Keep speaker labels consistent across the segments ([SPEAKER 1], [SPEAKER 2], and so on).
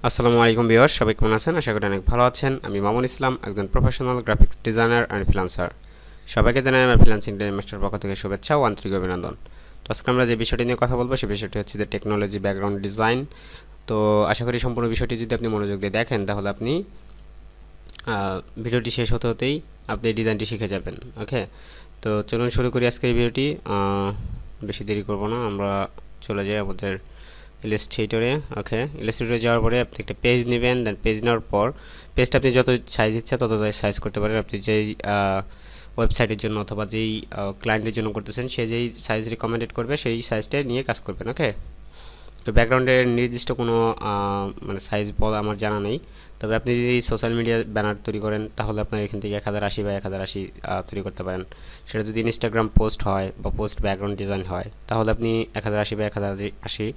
[SPEAKER 1] আসসালামু আলাইকুম ভিউয়ার্স, সবাই কেমন আছেন? আশা করি অনেক ভালো আছেন। আমি মামুন ইসলাম, একজন professional graphics designer and freelancer. সবাইকে জানাই আমার ফ্রিল্যান্সিং ডেইলি মাস্টার পক্ষ থেকে শুভেচ্ছা ও আন্তরিক অভিনন্দন। তো আজকে আমরা যে বিষয়টি নিয়ে কথা বলবো সেই বিষয়টি হচ্ছে যে টেকনোলজি ব্যাকগ্রাউন্ড ডিজাইন। তো আশা করি সম্পূর্ণ বিষয়টি যদি আপনি মনোযোগ দিয়ে দেখেন তাহলে আপনি ভিডিওটি শেষ হতে হতেই আপনি ডিজাইনটি শিখে যাবেন। ওকে, তো চলুন শুরু করি আজকে এই ভিডিওটি। বেশি দেরি করব না, আমরা চলে যাই আমাদের ইলাস্ট্রেটরে। ওকে, ইলাস্ট্রেটরে যাওয়ার পরে আপনি একটা পেজ নেবেন। দেন পেজ নেওয়ার পর পেজটা আপনি যত সাইজ ইচ্ছা তত সাইজ করতে পারেন। আপনি যেই ওয়েবসাইটের জন্য অথবা যেই ক্লায়েন্টের জন্য করতেছেন সে যেই সাইজ রিকমেন্ডেড করবে সেই সাইজটা নিয়ে কাজ করবেন। ওকে, তো ব্যাকগ্রাউন্ডের নির্দিষ্ট কোনো মানে সাইজ বলা আমার জানা নেই। তবে আপনি যদি সোশ্যাল মিডিয়া ব্যানার তৈরি করেন তাহলে আপনার এখান থেকে 1080 বা 1080 তৈরি করতে পারেন। সেটা যদি ইনস্টাগ্রাম পোস্ট হয় বা পোস্ট ব্যাকগ্রাউন্ড ডিজাইন হয় তাহলে আপনি 1080 বা 1080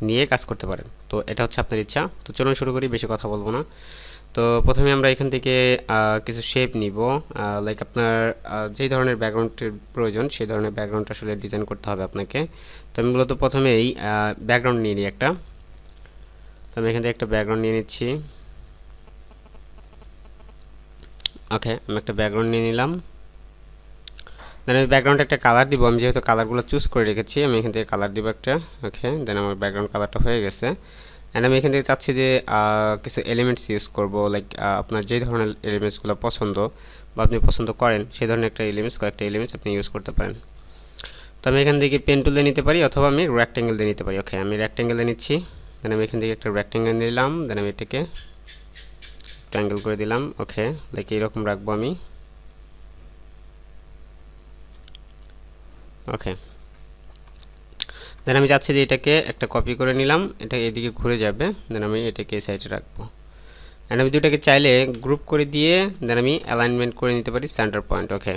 [SPEAKER 1] নিয়ে কাজ করতে পারেন। তো এটা হচ্ছে আপনার ইচ্ছা। তো চলুন শুরু করি, বেশি কথা বলবো না। তো প্রথমে আমরা এখান থেকে কিছু শেপ নিব। লাইক আপনার যেই ধরনের ব্যাকগ্রাউন্ডের প্রয়োজন সেই ধরনের ব্যাকগ্রাউন্ড আসলে ডিজাইন করতে হবে আপনাকে। তো আমি মূলত প্রথমেই ব্যাকগ্রাউন্ড নিয়ে নিই একটা। তো আমি এখান থেকে একটা ব্যাকগ্রাউন্ড নিয়ে নিচ্ছি। ওকে, আমি একটা ব্যাকগ্রাউন্ড নিয়ে নিলাম। দেন আমি ব্যাকগ্রাউন্ডে একটা কালার দিব। আমি যেহেতু কালারগুলো চুজ করে রেখেছি আমি এখান থেকে কালার দিব একটা। ওকে, দেন আমার ব্যাকগ্রাউন্ড কালারটা হয়ে গেছে। অ্যান্ড আমি এখান থেকে চাচ্ছি যে কিছু এলিমেন্টস ইউজ করব। লাইক আপনার যেই ধরনের এলিমেন্টসগুলো পছন্দ বা আপনি পছন্দ করেন সেই ধরনের একটা এলিমেন্টস, কয়েকটা এলিমেন্টস আপনি ইউজ করতে পারেন। তো আমি এখান থেকে পেন টুল দিয়ে নিতে পারি অথবা আমি রেক্ট্যাঙ্গেল দিয়ে নিতে পারি। ওকে, আমি রেক্ট্যাঙ্গেল দিয়ে নিচ্ছি। দেন আমি এখান থেকে একটা রেক্ট্যাঙ্গেল নিলাম। দেন আমি এটাকে ট্রায়াঙ্গেল করে দিলাম। ওকে, লাইক এইরকম রাখবো আমি। ওকে, দেন আমি চাচ্ছি যে এটাকে একটা কপি করে নিলাম, এটা এদিকে ঘুরে যাবে। দেন আমি এটাকে এই সাইডে রাখবো। অ্যান্ড আমি দুটাকে চাইলে গ্রুপ করে দিয়ে দেন আমি অ্যালাইনমেন্ট করে নিতে পারি সেন্টার পয়েন্ট। ওকে,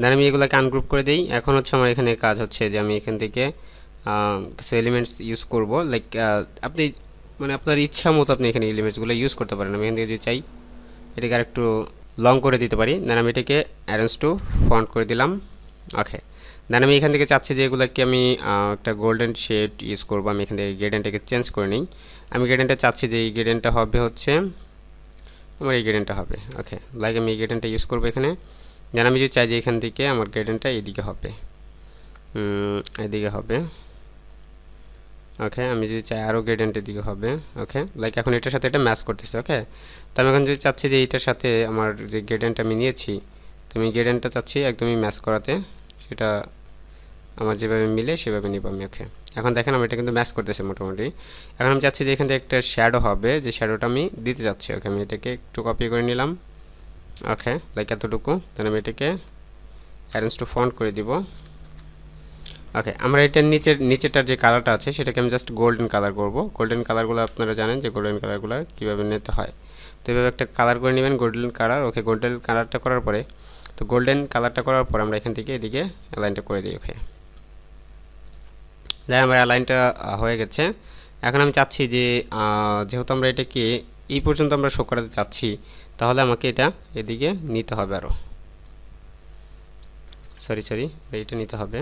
[SPEAKER 1] দেন আমি এগুলোকে আনগ্রুপ করে দিই। এখন হচ্ছে আমার এখানে কাজ হচ্ছে যে আমি এখান থেকে কিছু এলিমেন্টস ইউজ করব। লাইক আপনি মানে আপনার ইচ্ছা মতো আপনি এখানে এলিমেন্টসগুলো ইউজ করতে পারেন। আমি এখান থেকে যদি চাই এটাকে আরেকটু লং করে দিতে পারি। দেন আমি এটাকে অ্যারেঞ্জ টু ফন্ট করে দিলাম। ওকে, দেন আমি এখান থেকে চাচ্ছি যে এগুলোকে আমি একটা গোল্ডেন শেড ইউজ করবো। আমি এখান থেকে গ্রেডিয়েন্টটাকে চেঞ্জ করে নিই। আমি গ্রেডিয়েন্টটা চাচ্ছি যে এই গ্রেডিয়েন্টটা হবে হচ্ছে আমার এই গ্রেডিয়েন্টটা হবে। ওকে, লাইক আমি এই গ্রেডিয়েন্টটা ইউজ করবো এখানে। দেন আমি যদি চাই যে এখান থেকে আমার গ্রেডিয়েন্টটা এইদিকে হবে, এদিকে হবে। ওকে, আমি যদি চাই আরও গ্রেডিয়েন্টের দিকে হবে। ওকে, লাইক এখন এটার সাথে এটা ম্যাচ করতেছে। ওকে, তো আমি এখন যদি চাচ্ছি যে এইটার সাথে আমার যে গ্রেডিয়েন্টটা আমি নিয়েছি তো আমি গ্রেডিয়েন্টটা চাচ্ছি একদমই ম্যাচ করাতে, সেটা আমার যেভাবে মিলে সেভাবে নিব আমি। ওকে, এখন দেখেন আমি এটা কিন্তু ম্যাচ করতেছে মোটামুটি। এখন আমি চাচ্ছি যে এখান থেকে একটা শ্যাডো হবে, যে শ্যাডোটা আমি দিতে চাচ্ছি। ওকে, আমি এটাকে একটু কপি করে নিলাম। ওকে, লাইক এতটুকু। দেন আমি এটাকে অ্যারেঞ্জ টু ফন্ট করে দিব। ওকে, আমরা এটার নিচেরটার যে কালারটা আছে সেটাকে আমি জাস্ট গোল্ডেন কালার করব। গোল্ডেন কালারগুলো আপনারা জানেন যে গোল্ডেন কালারগুলো কীভাবে নিতে হয়। তো এভাবে একটা কালার করে নেবেন, গোল্ডেন কালার। ওকে, গোল্ডেন কালারটা করার পরে তো গোল্ডেন কালারটা করার পর আমরা এখান থেকে এদিকে অ্যালাইনটা করে দিই। ওকে, দেন আমার অ্যালাইনটা হয়ে গেছে। এখন আমি চাচ্ছি যে যেহেতু আমরা এটাকে এই পর্যন্ত আমরা শো করাতে চাচ্ছি তাহলে আমাকে এটা এদিকে নিতে হবে আরও। সরি এটা নিতে হবে।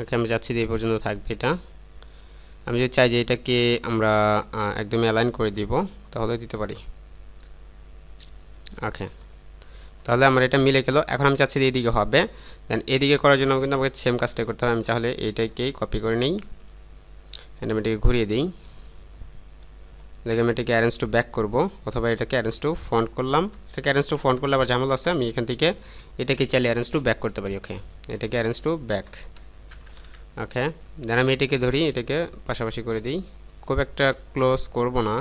[SPEAKER 1] ওকে, আমি চাচ্ছি যে এই পর্যন্ত থাকবে এটা। আমি যদি চাই যে এটাকে আমরা একদমই অ্যালাইন করে দিব তাহলে দিতে পারি। ওকে, তাহলে আমার এটা মিলে গেল। এখন আমি চাচ্ছি যে এইদিকে হবে। দেন এদিকে করার জন্য কিন্তু আমাকে সেম কাজটাই করতে হবে। আমি চাইলে এইটাকেই কপি করে নিই, আমি এটাকে ঘুরিয়ে দিই। দেখে আমি এটাকে অ্যারেঞ্জ টু ব্যাক করবো অথবা এটাকে অ্যারেঞ্জ টু ফন্ট করলাম। এটাকে অ্যারেঞ্জ টু ফন্ট করলে আবার ঝামেলা আছে, আমি এখান থেকে এটাকে চাইলে অ্যারেঞ্জ টু ব্যাক করতে পারি। ওকে, এটাকে অ্যারেঞ্জ টু ব্যাক। ওকে, দেন আমি এটাকে ধরি, এটাকে পাশাপাশি করে দিই। খুব একটা ক্লোজ করব না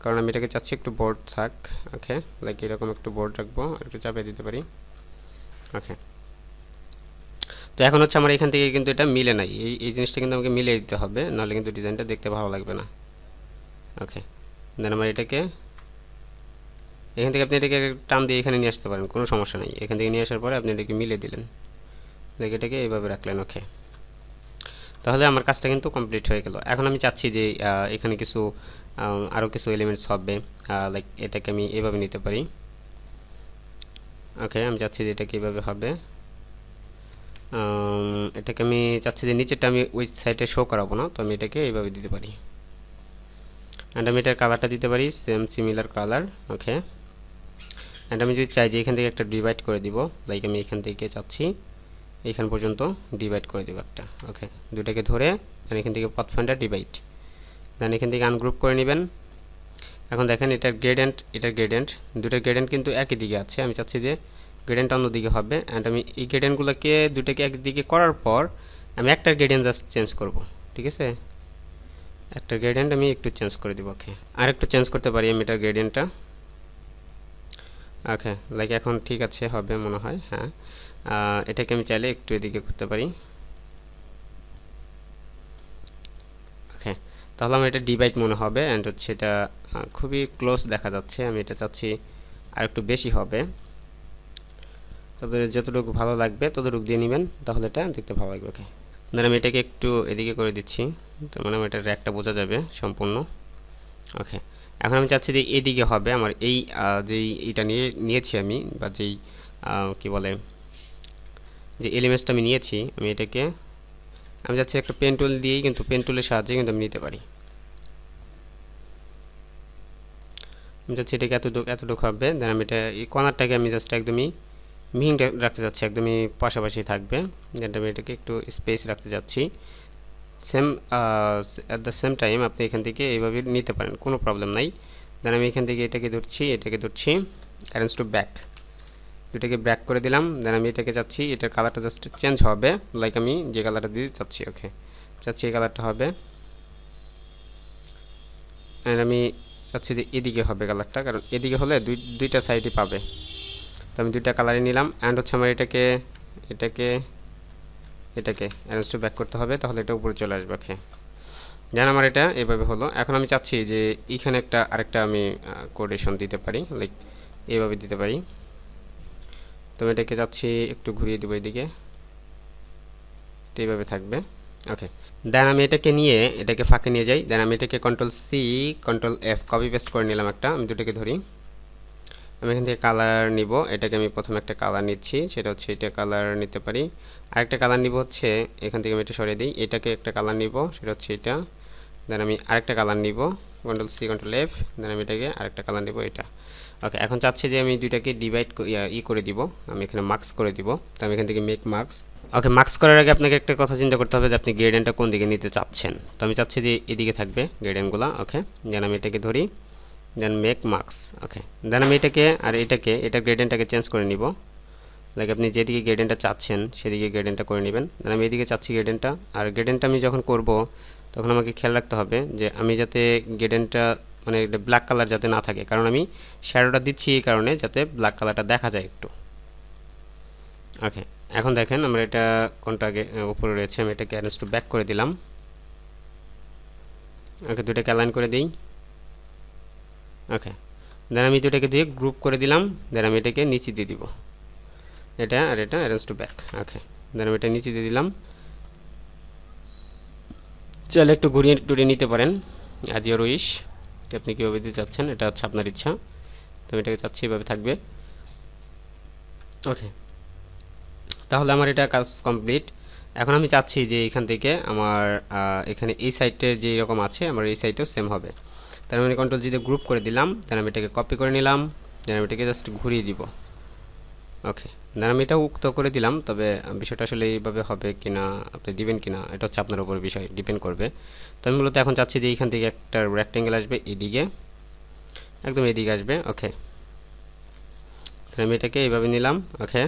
[SPEAKER 1] কারণ আমি এটাকে চাচ্ছি একটু বোর্ড থাক। ওকে, লাইক এরকম একটু বোর্ড রাখবো, একটু চাপিয়ে দিতে পারি। ওকে, তো এখন হচ্ছে আমার এখান থেকে কিন্তু এটা মিলে নাই, এই জিনিসটা কিন্তু আমাকে মিলিয়ে দিতে হবে, নাহলে কিন্তু ডিজাইনটা দেখতে ভালো লাগবে না। ওকে, দেন আমার এটাকে এখান থেকে আপনি এটাকে টান দিয়ে এখানে নিয়ে আসতে পারেন, কোনো সমস্যা নেই। এখান থেকে নিয়ে আসার পরে আপনি এটাকে মিলিয়ে দিলেন, দেখে এটাকে এইভাবে রাখলেন। ওকে, তাহলে আমার কাজটা কিন্তু কমপ্লিট হয়ে গেল। এখন আমি চাচ্ছি যে এখানে কিছু আরও কিছু এলিমেন্টস হবে। লাইক এটাকে আমি এভাবে নিতে পারি। ওকে, আমি চাচ্ছি যে এটাকে এভাবে হবে। এটাকে আমি চাচ্ছি যে নিচেরটা আমি ওই সাইডে শো করাবো না, তো আমি এটাকে এইভাবে দিতে পারি। অ্যান্ড আমি এটার কালারটা দিতে পারি same similar colour. Okay, and আমি যদি চাই যে এখান থেকে একটা ডিভাইড করে দিব, লাইক আমি এখান থেকে চাচ্ছি এইখান পর্যন্ত ডিভাইড করে দিব একটা। ওকে, দুটাকে ধরে এখান থেকে পাথ ফাইন্ডার ডিভাইড, দেন এখান থেকে আনগ্রুপ করে নেবেন। এখন দেখেন এটার গ্রেডেন্ট দুটার গ্রেডেন্ট কিন্তু একই দিকে আছে, আমি চাচ্ছি যে গ্রেডেন্ট অন্য দিকে হবে। অ্যান্ড আমি এই গ্রেডেন্টগুলোকে দুটাকে একদিকে করার পর আমি একটা গ্রেডেন্ট জাস্ট চেঞ্জ করব, ঠিক আছে? একটা গ্রেডেন্ট আমি একটু চেঞ্জ করে দিব। ওকে, আর একটু চেঞ্জ করতে পারি আমি এটার গ্রেডেন্টটা। ওকে, লাইক এখন ঠিক আছে হবে মনে হয়। হ্যাঁ, এটাকে আমি চাইলে একটু এদিকে করতে পারি। ওকে, তাহলে আমার এটা ডিভাইড মনে হবে, অ্যান্ড হচ্ছে এটা খুবই ক্লোজ দেখা যাচ্ছে। আমি এটা চাচ্ছি আর একটু বেশি হবে, তবে যতটুকু ভালো লাগবে ততটুকু দিয়ে নেবেন, তাহলে এটা দেখতে ভালো লাগবে। ওকে, দেন আমি এটাকে একটু এদিকে করে দিচ্ছি, তার মানে আমার এটা র্যাকটা বোঝা যাবে সম্পূর্ণ। ওকে, এখন আমি চাচ্ছি যে এদিকে হবে আমার এই যেই এটা নিয়েছি আমি, বা যেই কি বলে যে এলিমেন্টসটা আমি নিয়েছি, আমি এটাকে আমি চাচ্ছি একটা পেন টুল দিয়েই, কিন্তু পেন টুলের সাহায্যে কিন্তু আমি নিতে পারি। আমি চাচ্ছি এটাকে এতটুকু হবে, দেন আমি এটা এই কর্নারটাকে আমি জাস্ট একদমই মিহিন রাখতে যাচ্ছি, একদমই পাশাপাশি থাকবে। দেন আমি এটাকে একটু স্পেস রাখতে যাচ্ছি। Same at the same time আপনি এখান থেকে এইভাবে নিতে পারেন, কোনো প্রবলেম নাই। দেন আমি এখান থেকে এটাকে ধরছি অ্যারেঞ্জ টু ব্যাক, দুটাকে ব্যাক করে দিলাম। দেন আমি এটাকে চাচ্ছি এটার কালারটা জাস্ট চেঞ্জ হবে, লাইক আমি যে কালারটা দিতে চাচ্ছি। ওকে, চাচ্ছি এই কালারটা হবে, অ্যান্ড আমি চাচ্ছি যে এদিকে হবে কালারটা, কারণ এদিকে হলে দুইটা সাইডই পাবে। তো আমি দুইটা কালারই নিলাম, অ্যান্ড হচ্ছে আমার এটাকে অ্যারেঞ্জ টু ব্যাক করতে হবে, তাহলে এটা উপরে চলে আসবে। ওকে, যেন আমার এটা এভাবে হলো। এখন আমি চাচ্ছি যে এখানে আরেকটা আমি কোডেশন দিতে পারি, লাইক এইভাবে দিতে পারি। তো আমি এটাকে চাচ্ছি একটু ঘুরিয়ে দেবো এদিকে, এইভাবে থাকবে। ওকে, দেন আমি এটাকে ফাঁকে নিয়ে যাই। দেন আমি এটাকে কন্ট্রোল-C কন্ট্রোল-F কপি পেস্ট করে নিলাম একটা। আমি দুটোকে ধরি, আমি এখান থেকে কালার নিব। এটাকে আমি প্রথমে একটা কালার নিচ্ছি, সেটা হচ্ছে এটা কালার নিতে পারি। আরেকটা কালার নিব হচ্ছে এখান থেকে আমি এটা সরিয়ে দিই, এটাকে একটা কালার নিব, সেটা হচ্ছে এটা। দেন আমি আরেকটা কালার নিব, কন্ট্রোল-C কন্ট্রোল-F, দেন আমি এটাকে আরেকটা কালার নিব, এটা। ওকে, এখন চাচ্ছি যে আমি দুইটাকে ডিভাইড করে দিব, আমি এখানে মার্কস করে দিব। তো আমি এখান থেকে মেক মার্কস। ওকে, মার্কস করার আগে আপনাকে একটা কথা চিন্তা করতে হবে যে আপনি গ্রেডেন্টটা কোন দিকে নিতে চাচ্ছেন। তো আমি চাচ্ছি যে এদিকে থাকবে গ্রেডেন্টগুলো। ওকে, দেন আমি এটাকে ধরি, দেন মেক মার্কস। ওকে, দেন আমি এটাকে আর এটা গ্রেডেন্টটাকে চেঞ্জ করে নিব, লাইক আপনি যেদিকে গ্রেডেন্টটা চাচ্ছেন সেদিকে গ্রেডেন্টটা করে নেবেন। দেন আমি এদিকে চাচ্ছি গ্রেডেন্টটা, আর গ্রেডেন্টটা আমি যখন করব তখন আমাকে খেয়াল রাখতে হবে যে আমি যাতে গ্রেডেন্টটা মানে ব্ল্যাক কালার যাতে না থাকে, কারণ আমি শ্যাডোটা দিচ্ছি এই কারণে যাতে ব্ল্যাক কালারটা দেখা যায় একটু। ওকে, এখন দেখেন আমরা এটা কোনটা আগে উপরে রয়েছে, আমি এটাকে অ্যারেঞ্জ টু ব্যাক করে দিলাম। ওকে, দুটাকে অ্যালাইন করে দিই। ওকে, দেন আমি দুটাকে দিয়ে গ্রুপ করে দিলাম। দেন আমি এটাকে নিচে দিয়ে দিব, এটা আর এটা অ্যারেঞ্জ টু ব্যাক। ওকে, দেন আমি এটা নিচে দিয়ে দিলাম। চাইলে একটু ঘুরিয়ে টুরিয়ে নিতে পারেন, অ্যাজ ইউর উইশ, আপনি কীভাবে দিতে চাচ্ছেন এটা হচ্ছে আপনার ইচ্ছা। তো আমি এটাকে চাচ্ছি এভাবে থাকবে। ওকে, তাহলে আমার এটা কাজ কমপ্লিট। এখন আমি চাচ্ছি যে এখান থেকে আমার এখানে এই সাইডের যেই রকম আছে আমার এই সাইডেও সেম হবে। তার মানে কন্ট্রোল-G দিয়ে গ্রুপ করে দিলাম, দেন আমি এটাকে কপি করে নিলাম, দেন আমি এটাকে জাস্ট ঘুরিয়ে দিব। ওকে, দেন আমি এটা উক্ত করে দিলাম, তবে বিষয়টা আসলে এইভাবে হবে কিনা, আপনি দিবেন কিনা এটা হচ্ছে আপনার উপর বিষয় ডিপেন্ড করবে। তো আমি মূলত এখন চাচ্ছি যে এইখান থেকে একটা রেক্টেঙ্গেল আসবে এদিকে, একদম এদিকে আসবে। ওকে, আমি এটাকে এইভাবে নিলাম। ওকে,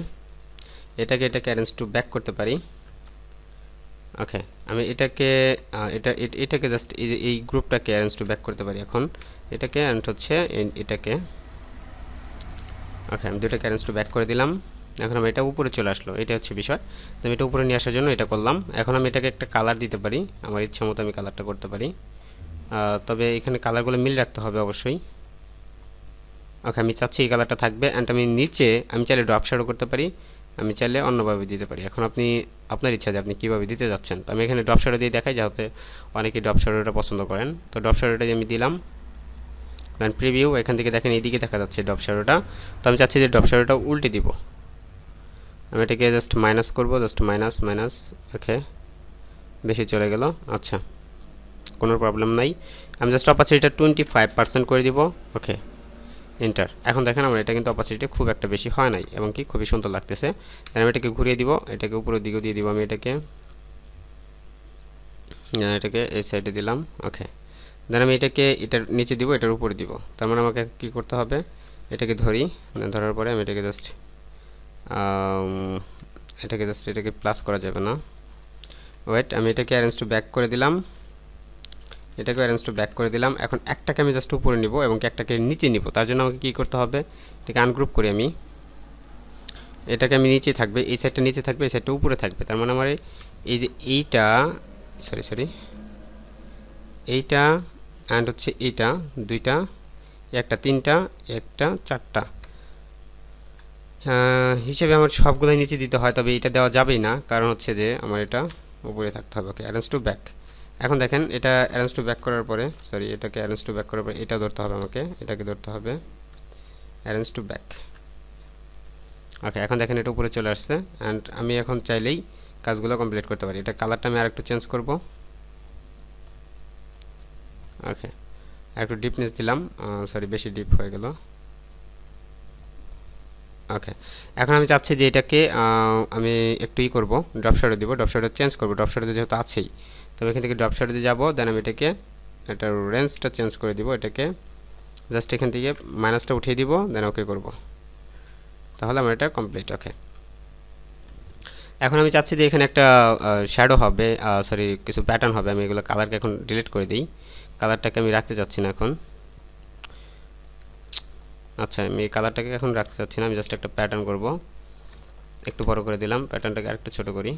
[SPEAKER 1] এটাকে অ্যারেঞ্জ টু ব্যাক করতে পারি। ওকে, আমি এটাকে জাস্ট এই গ্রুপটাকে অ্যারেঞ্জ টু ব্যাক করতে পারি। এখন এটাকে অ্যান্ড হচ্ছে এটাকে। ওকে, আমি দুটাকে অ্যারেঞ্জ টু ব্যাক করে দিলাম। এখন আমি এটা উপরে চলে আসলো, এটা হচ্ছে বিষয়। তো আমি এটা উপরে নিয়ে আসার জন্য এটা করলাম। এখন আমি এটাকে একটা কালার দিতে পারি, আমার ইচ্ছা মতো আমি কালারটা করতে পারি, তবে এখানে কালারগুলো মিল রাখতে হবে অবশ্যই। ওকে, আমি চাচ্ছি এই কালারটা থাকবে, অ্যান্ড আমি আমি চাইলে ড্রপ শ্যাডো করতে পারি, আমি চাইলে অন্যভাবে দিতে পারি। এখন আপনার ইচ্ছা যে আপনি কীভাবে দিতে যাচ্ছেন। তো আমি এখানে ড্রপ শ্যাডো দিয়ে দেখাই, যাতে অনেকে ড্রপ শ্যাডোটা পছন্দ করেন। তো ড্রপ শ্যাডোটা আমি দিলাম, দেন প্রিভিউ, এখান থেকে দেখেন এইদিকে দেখা যাচ্ছে ড্রপ শ্যাডোটা। তো আমি চাচ্ছি যে ড্রপ শ্যাডোটা উল্টে দিব, আমি এটাকে জাস্ট মাইনাস করব, জাস্ট মাইনাস। ওকে, বেশি চলে গেল। আচ্ছা, কোনো প্রবলেম নাই। আমি জাস্ট অপাসিটিটা 25% করে দিব। ওকে, এন্টার। এখন দেখেন আমার এটা কিন্তু অপাসিটি খুব একটা বেশি হয় নাই এবং কি খুবই সুন্দর লাগতেছে। আমি এটাকে ঘুরিয়ে দিব, এটাকে উপরের দিকে দিয়ে দিব, আমি এটাকে এই সাইডে দিলাম। ওকে, দেন আমি এটার নিচে দিব, এটার উপরে দিব। তার মানে আমাকে কি করতে হবে, এটাকে ধরি, ধরার পরে আমি এটাকে জাস্ট এটাকে প্লাস করা যাবে না। ওয়েট, আমি এটাকে অ্যারেঞ্জ টু ব্যাক করে দিলাম, এখন একটাকে আমি জাস্ট উপরে নিব এবং একটাকে নিচে নিব। তার জন্য আমাকে কী করতে হবে, এটাকে আনগ্রুপ করি আমি। এটাকে আমি নিচে থাকবে, এই সাইডটা নিচে থাকবে, এই সাইডটা উপরে থাকবে। তার মানে আমার এই যে এইটা এইটা অ্যান্ড হচ্ছে এইটা, দুইটা, একটা, তিনটা, একটা, চারটা হিসেবে আমার সবগুলোই নিচে দিতে হয়। তবে এটা দেওয়া যাবেই না, কারণ হচ্ছে যে আমার এটা উপরে থাকতে হবে। ওকে, অ্যারেঞ্জ টু ব্যাক। এখন দেখেন এটা অ্যারেঞ্জ টু ব্যাক করার পরে, এটাকে অ্যারেঞ্জ টু ব্যাক করার পরে এটা ধরতে হবে আমাকে, এটাকে ধরতে হবে, অ্যারেঞ্জ টু ব্যাক। ওকে, এখন দেখেন এটা উপরে চলে আসছে অ্যান্ড আমি এখন চাইলেই কাজগুলো কমপ্লিট করতে পারি। এটা কালারটা আমি আরেকটু চেঞ্জ করব। ওকে, একটু ডিপনেস দিলাম, বেশি ডিপ হয়ে গেল। ওকে, এখন আমি চাচ্ছি যে এটাকে আমি একটু করব, ড্রপ শ্যাডো দিব, ড্রপ শ্যাডো চেঞ্জ করব, ড্রপ শ্যাডো যেহেতু আছেই। তবে এখান থেকে ড্রপ শ্যাডোতে যাব, দেন আমি এটার রেঞ্জটা চেঞ্জ করে দিব, এটাকে জাস্ট এখান থেকে মাইনাসটা উঠিয়ে দিব, দেন ওকে করব। তাহলে আমার এটা কমপ্লিট। ওকে, এখন আমি চাচ্ছি যে এখানে একটা শ্যাডো হবে, কিছু প্যাটার্ন হবে। আমি এগুলো কালারকে এখন ডিলিট করে দিই, কালারটাকে আমি রাখতে চাচ্ছি না এখন। আচ্ছা, আমি এই কালারটাকে এখন রাখতে চাচ্ছি না, আমি জাস্ট একটা প্যাটার্ন করব। একটু বড় করে দিলাম, প্যাটার্নটাকে আরেকটু ছোট করি।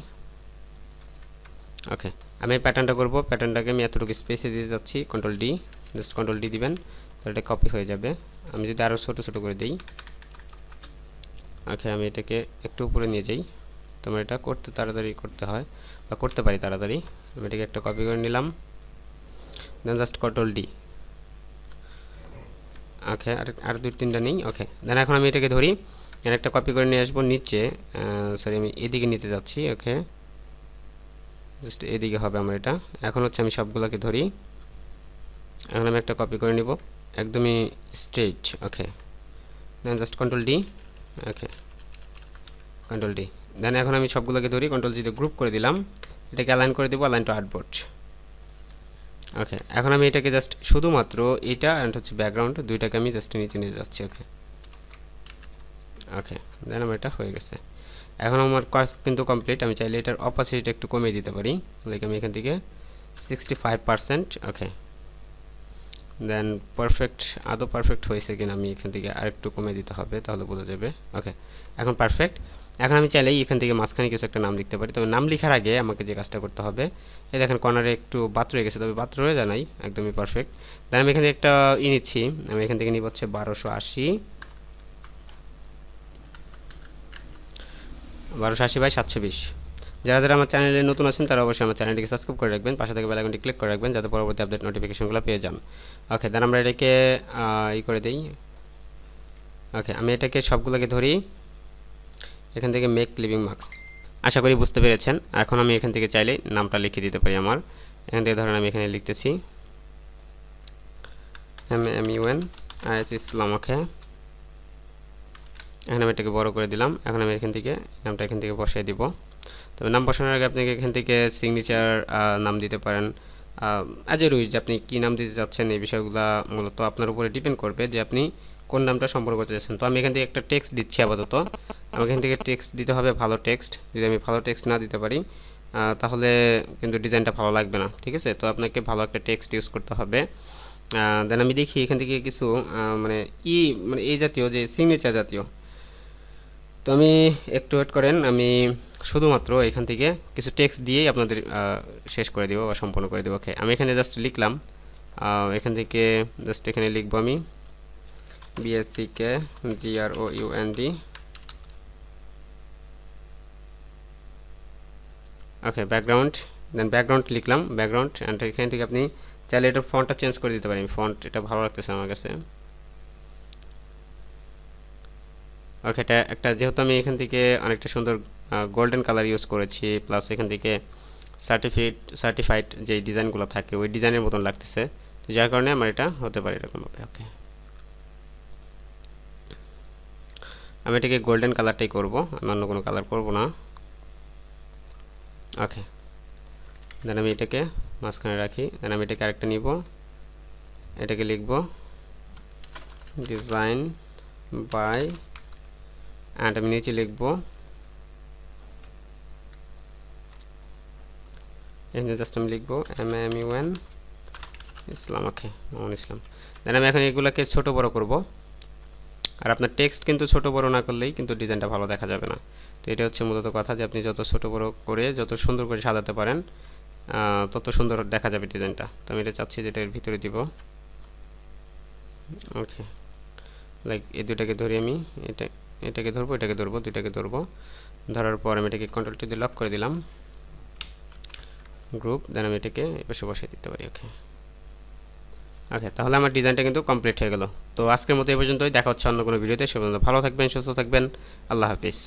[SPEAKER 1] ওকে, আমি এই প্যাটার্নটা করব, প্যাটার্নটাকে আমি এতটুকু স্পেসে দিয়ে যাচ্ছি, control D, just control D দিবেন, তাহলে এটা কপি হয়ে যাবে। আমি যদি আরও ছোট ছোট করে দিই, ওকে, আমি এটাকে একটু উপরে নিয়ে যাই। তোমার এটা তাড়াতাড়ি করতে হয় বা করতে পারি তাড়াতাড়ি। আমি এটাকে একটা কপি করে নিলাম, দেন জাস্ট কন্ট্রোল ডি। ওকে, আর দুই তিনটা নেই। ওকে, দেন এখন আমি এটাকে ধরি, এর একটা কপি করে নিয়ে আসবো নিচে, আমি এদিকে নিতে যাচ্ছি। ওকে, জাস্ট এদিকে হবে আমার এটা। এখন হচ্ছে আমি সবগুলোকে ধরি, এখন আমি একটা কপি করে নিব একদমই স্ট্রেইট। ওকে, দেন জাস্ট কন্ট্রোল ডি। ওকে, কন্ট্রোল ডি, দেন এখন আমি সবগুলোকে ধরি, কন্ট্রোল জি দিয়ে গ্রুপ করে দিলাম, এটাকে অ্যালাইন করে দিব, অ্যালাইন টু আর্টবোর্ড। ওকে, এখন আমি এটাকে জাস্ট শুধুমাত্র এটা অ্যান্ড হচ্ছে ব্যাকগ্রাউন্ড দুইটাকে আমি জাস্ট নিচে নিয়ে যাচ্ছি। ওকে, ওকে, দেন আমার এটা হয়ে গেছে। এখন আমার কাজ কিন্তু কমপ্লিট। আমি চাইলে এটার অপাসিটিটা একটু কমিয়ে দিতে পারি, লাইক আমি এখান থেকে 65%। ওকে, দেন আদৌ পারফেক্ট হয়েছে কিনা আমি এখান থেকে আরেকটু কমিয়ে দিতে হবে, তাহলে বোঝা যাবে। ওকে, এখন পারফেক্ট। এখন আমি চাইলেই এখান থেকে মাঝখানে কিছু একটা নাম লিখতে পারি, তবে নাম লেখার আগে আমাকে যে কাজটা করতে হবে, এই দেখেন কর্নারে একটু বাদ রয়ে গেছে, তবে বাদ রয়ে যায় নাই, একদমই পারফেক্ট। দেন আমি এখানে একটা নিচ্ছি, আমি এখান থেকে নিব হচ্ছে 1280/720। যারা যারা আমার চ্যানেলে নতুন আছেন তারা অবশ্যই আমার চ্যানেলটিকে সাবস্ক্রাইব করে রাখবেন, পাশে থেকে বেল আইকনটি ক্লিক করে রাখবেন, যাতে পরবর্তী আপডেট নোটিফিকেশনগুলো পেয়ে যান। ওকে, দেন আমরা এটাকে করে দিই। ওকে, আমি এটাকে সবগুলোকে ধরি, এখান থেকে মেক লিভিং মার্কস। আশা করি বুঝতে পেরেছেন। এখন আমি এখান থেকে চাইলে নামটা লিখে দিতে পারি আমার। এখান থেকে ধরেন আমি এখানে লিখতেছি MAMUNIS ইসলাম। ওকে, এখন আমি এটাকে বড় করে দিলাম। এখন আমি এখান থেকে নামটা এখান থেকে বসাই দিব। তবে নাম বসানোর আগে আপনি এখান থেকে সিগনেচার নাম দিতে পারেন, অ্যাজ এ রুইজ আপনি কী নাম দিতে চাচ্ছেন, এই বিষয়গুলো মূলত আপনার উপরে ডিপেন্ড করবে যে আপনি কোন নামটা সম্পর্ক করতে চাচ্ছেন। তো আমি এখান থেকে একটা টেক্সট দিচ্ছি আপাতত। আমাকে এখান থেকে টেক্সট দিতে হবে, ভালো টেক্সট। যদি আমি ভালো টেক্সট না দিতে পারি তাহলে কিন্তু ডিজাইনটা ভালো লাগবে না, ঠিক আছে? তো আপনাকে ভালো একটা টেক্সট ইউজ করতে হবে। দেন আমি দেখি এখান থেকে কিছু মানে এই জাতীয় যে সিগনেচার জাতীয়। তো আমি একটু ওয়েট করেন, আমি শুধুমাত্র এখান থেকে কিছু টেক্সট দিয়েই আপনাদের শেষ করে দেবো বা সম্পূর্ণ করে দেবো। ওকে, আমি এখানে জাস্ট লিখলাম, এখান থেকে জাস্ট এখানে লিখবো আমি BSCKGROUND। ওকে, ব্যাকগ্রাউন্ড, দেন ব্যাকগ্রাউন্ড লিখলাম, ব্যাকগ্রাউন্ড, অ্যান্ড এখান থেকে আপনি চাইলে এটা ফন্টটা চেঞ্জ করে দিতে পারেন। ফন্ট এটা ভালো লাগতেছে আমার কাছে। ওকে, এটা একটা যেহেতু আমি এখান থেকে অনেকটা সুন্দর গোল্ডেন কালার ইউজ করেছি, প্লাস এখান থেকে সার্টিফাইড যে ডিজাইনগুলো থাকে ওই ডিজাইনের মতন লাগতেছে, তো যার কারণে আমার এটা হতে পারে এরকমভাবে। ওকে, আমি এটাকে গোল্ডেন কালারটাই করব, অন্য কোনো কালার করব না। ওকে, দেন আমি এটাকে মাঝখানে রাখি, দেন আমি এটাকে আরেকটা নিব, এটাকে লিখব ডিজাইন বাই, অ্যান্ড আমি নিচে লিখব এখানে জাস্ট আমি লিখব MAMUN ইসলাম। ওকে, মামুন ইসলাম। দেন আমি এখন এগুলোকে ছোট বড় করব, আর আপনার টেক্সট কিন্তু ছোট বড় না করলেই কিন্তু ডিজাইনটা ভালো দেখা যাবে না। তো এটা হচ্ছে মূলত কথা, যে আপনি যত ছোট বড় করে যত সুন্দর করে সাজাতে পারেন তত সুন্দর দেখা যাবে ডিজাইনটা। তো আমি এটা চাচ্ছি যেটা এর ভিতরে দিব। ওকে, লাইক এই দুটাকে ধরি আমি, এটাকে ধরবো, এটাকে ধরবো, দুটাকে ধরবো, ধরার পর আমি এটাকে কন্ট্রোল টি দিয়ে লক করে দিলাম, গ্রুপ, দেন আমি এটাকে এপাশে বসিয়ে দিতে পারি। ওকে, ওকে, তাহলে আমার ডিজাইনটা কিন্তু কমপ্লিট হয়ে গেল। তো আজকের মতো এই পর্যন্তই, দেখা হচ্ছে অন্য কোনো ভিডিওতে। সে পর্যন্ত ভালো থাকবেন, সুস্থ থাকবেন, আল্লাহ হাফিজ।